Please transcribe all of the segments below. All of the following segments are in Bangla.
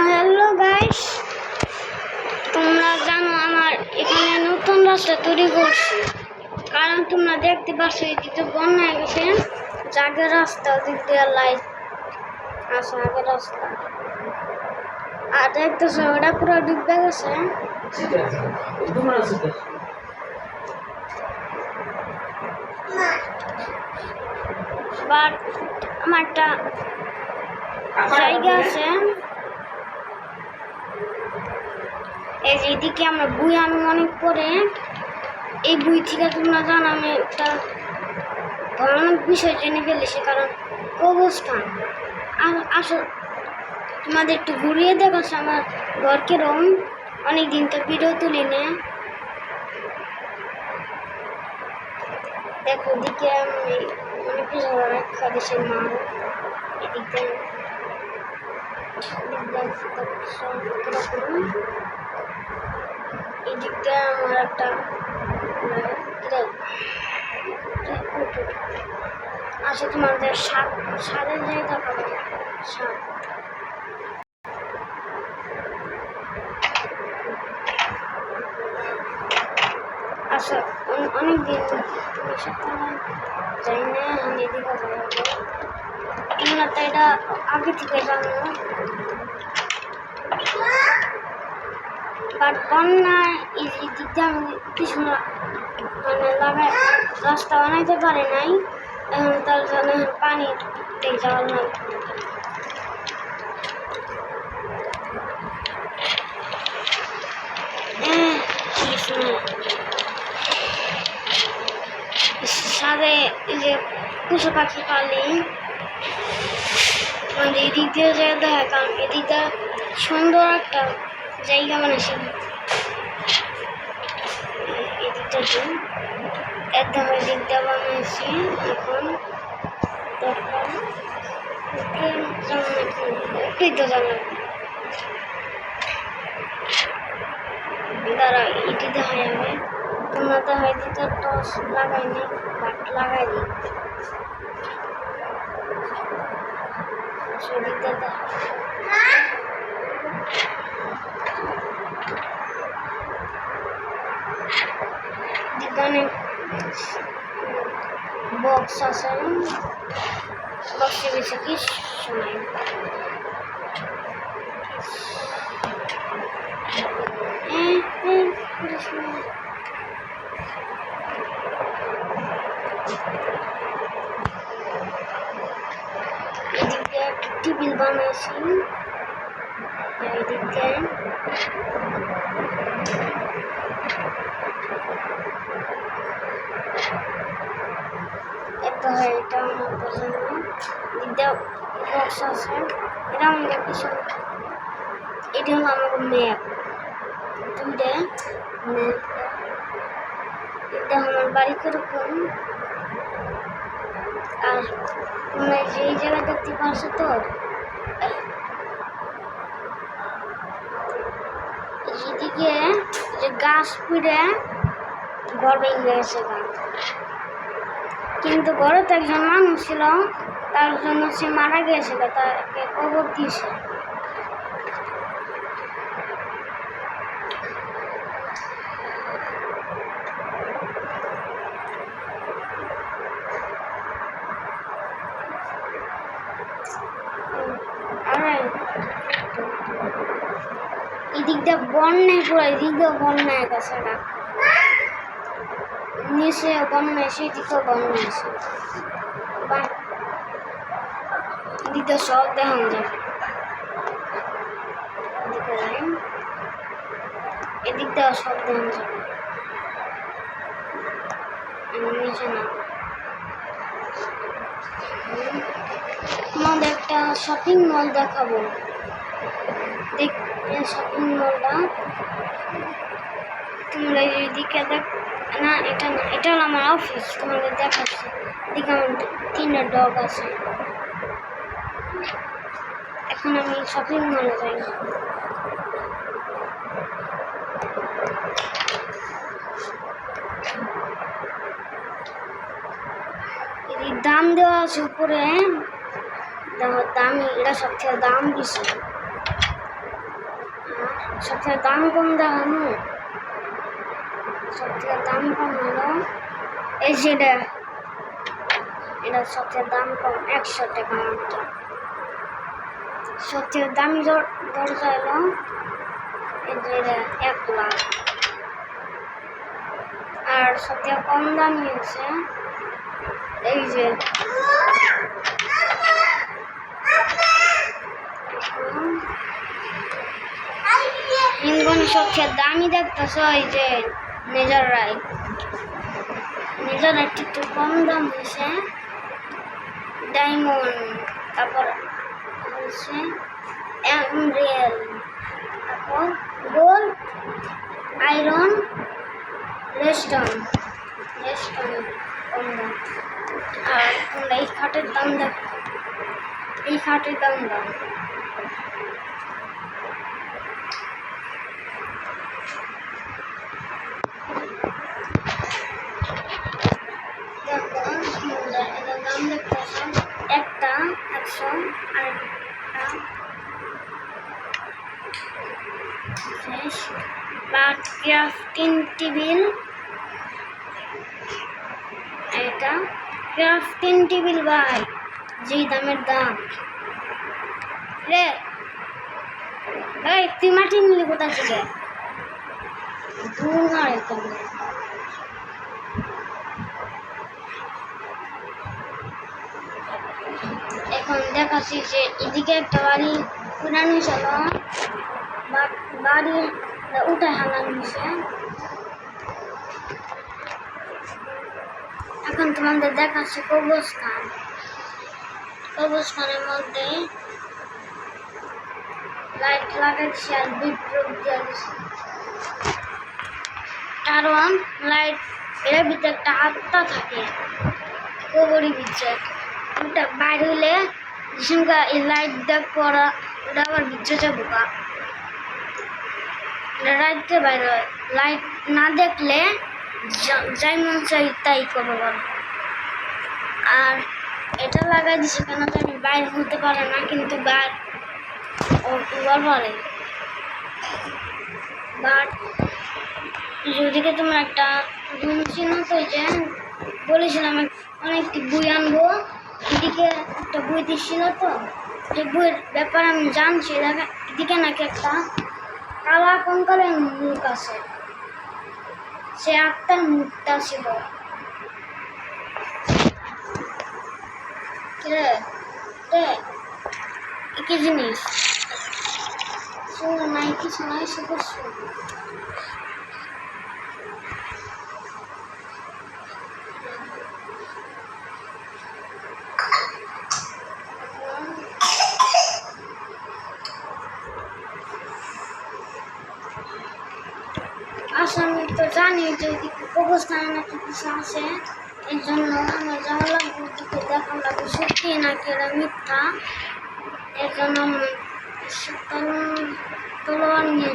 হ্যালো গাইস, তোমরা জানো আমার এখানে নতুন রাস্তা তৈরি করছি, কারণ তোমরা দেখতে পাচ্ছ এদিকে বন্যা হয়ে গেছে। আগের রাস্তা ওদিক দিয়ে লাইট আছে, আগের রাস্তা আর দেখতেছ ওটা পুরো ডুবে গেছে। বাট আমার একটা জায়গা আছে, এই যে এদিকে আমরা বই আনুমানিক করে এই বই থেকে তোমরা জানো আমি একটা ভয়ানক বিষয় জেনে ফেলেছি, কারণ কবরস্থান। আর আসো তোমাদের একটু ঘুরিয়ে দেখাচ্ছে আমার ঘর কিরম। অনেকদিন তো ভিডিও তুলি না। দেখো এদিকে আমি অনেক কিছু রাখা দেশের মাল, এদিকে এদিকটা আমার একটা আচ্ছা তোমাদের সাদের জায়গা পাবে সাদ। আচ্ছা অনেকদিন তুমি সকালে যাই না, আমি এদিকে যাবো। তোমরা তো এটা আগে থেকে জানো, বাট বন্যায় এই দিকটা আমি কিছু মানে লাগাই রাস্তা বানাইতে পারে নাই, এখন তার জন্য পানিতে যাওয়ার নাই। সাথে এই যে পশু পাখি পালি মানে এদিক দিয়ে যায় দেখা, কারণ এদিকটা সুন্দর একটা জায়গা বানাইছে। এদিকটা একদম এদিকটা বানাইছি। এখন একটুই তো জানলাম দাঁড়া এটি দেখা যাবে। তোমরা তো হয় দিতে টস লাগাই নি, বাট লাগাই দিই সেদিকটা দোকানে বক্স আছে, বক্সে বেশি কি শোনাই। এদিকে একটা টেবিল বানাইছি, আর এদিকে এটা আমার পছন্দ। এদিকে বক্স আছে, এটা আমাদের কিছু, এটা হলো আমাদের ম্যাপ। দুইটা ম্যাপ, এটা আমার বাড়ি কিরকম। আর তোমরা এই জায়গা দেখতে পাচ্ছ তো, এদিকে যে গাছ পুড়ে ঘর ভেঙে গেছে, কিন্তু ঘরে তো একজন মানুষ ছিল, তার জন্য সে মারা গিয়েছিল, তাকে কবর দিয়েছে। এদিকটা বন্যায় পুরো, এদিকটা বন্যায় গেছে না, নিচে বন্যায় সেদিকেও বন্যা আছে। এদিকটা সব দেখান যায়, এদিকটা সব দেখান যায় নিচে না। তোমাদের একটা শপিং মল দেখাবো, শপিং মলটা তোমরা এদিকে দেখ না, এটা না, এটা হলো আমার অফিস। তোমাদের দেখাচ্ছি, এদিকে আমার 3টা ডগ আছে। এখন আমি শপিং মলে যাই। দাম দেওয়া আছে উপরে, দেখো দামি, এটা সবথেকে দাম বেশি, সবথেকে দাম কম দেখানো, সবথেকে দাম কম হলো এই যেটা, এটা সবথেকে দাম কম 100 টাকা মাত্র। সবথেকে দামি দরজা এলো এই যে 1 লাখ। আর সবথেকে কম দামি হচ্ছে এই যে সবথেকে দামি দেখতেছ এই যে নেজাররাইট একটু কম দাম হয়েছে, ডায়মন্ড, তারপর হচ্ছে এমরিয়াল, তারপর গোল্ড, আয়রন, রেস্টন কম দাম। আর তোমরা এই খাটের দাম দেখো, এই খাটের দাম দাম একটা 100, আরেকটা বাট ক্রাফটিং টেবিল, এটা ক্রাফটিং টেবিল ভাই, যে দামের দাম রে। এই তুই মাটি নিলি কোথা থেকে? দূর না একদম। এখন দেখাচ্ছি যে এদিকে একটা বাড়ি উড়ানো ছিল, বাড়ি উঠে হালানো হয়েছে। এখন তোমাদের দেখাচ্ছি কবরস্থানের মধ্যে লাইট লাগাচ্ছি আর বিদ্যুৎ দিয়ে দিচ্ছি, কারণ লাইট এর ভিতরে একটা আত্মা থাকে কবরের ভিতরে, ওটা বাইরে হলে এই লাইট দেখ পড়া, ওটা আবার ভিতরে যাবো গা, রাইতে বাইরে হয়। লাইট না দেখলে যাই মন চাই তাই করবো। আর এটা লাগাই দিছি কেন জানি বাইরে হতে পারে না, কিন্তু পারে। বাট যদিকে তোমরা একটা রুম চিনো তো, যে বলেছিলাম অনেকটি বই আনবো, এদিকে একটা বই দিচ্ছিল তো, যে বইয়ের ব্যাপারে আমি জানছি। এদিকে নাকি একটা কালা কঙ্কালের মুখ আছে, সে আত্মার মুখটা ছিল। কি জিনিস নাই, কিছু নাই, শুধু আমি তো জানি যে কবরস্থানে নাকি কিছু আছে, এই জন্য আমার যাওয়া লাগবে, দেখা লাগবে সত্যি নাকি এরা মিথ্যা। এর জন্য তলোয়ার নিয়ে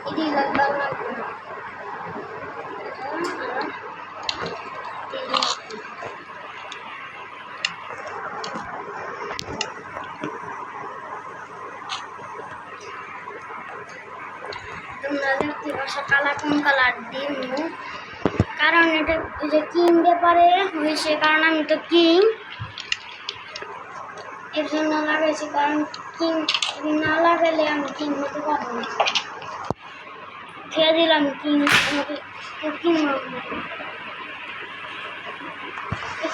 এটি লাগবে না। তোমরা দেখতে পাচ্ছ কালা কঙ্কালার ডিম, কারণ এটা যে কিং ব্যাপারে হয়েছে, কারণ আমি তো কিং, এর জন্য লাগাইছি। কারণ কিং না লাগাইলে আমি কিং হতে পারবো না। খেয়ে দিলাম কিং, আমাকে কিং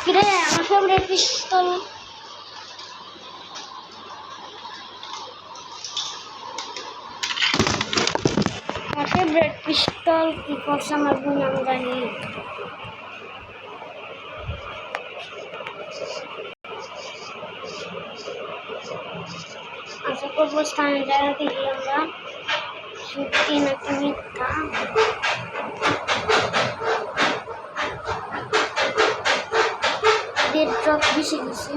কিরে। আমার ফেভারিট পিস্তল, কি করছে আমার বোন আমি জানি। আচ্ছা, কবরস্থানের জায়গা থেকে আমরা সত্যি নাকি মিথ্যা ডেড ড্রপ বেশি গেছে।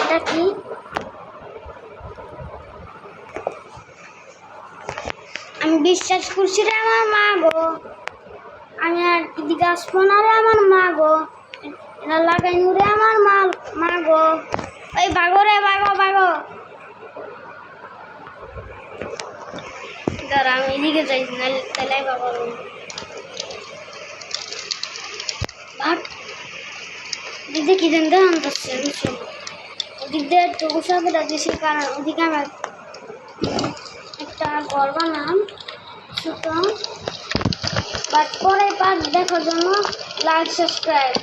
এটা কি বিশ্বাস করছি রে আমার মা গো, আমি আর এদিকে আসবো না রে আমার মা গো, এটা লাগাইনু রে আমার মা গো। ওই ভাগো রে, ভাগো। দাঁড়া আমি এদিকে যাই, তাহলে বাবা ভাগ। দিদি কি দেন দেখান যাচ্ছে বুঝছো, ওদিক দিয়ে একটু উষাবেটা দিয়েছি, কারণ ওদিকে আমার একটা ঘর বানাম ছোট। বাট পরে পার্ট দেখার জন্য লাইক সাবস্ক্রাইব।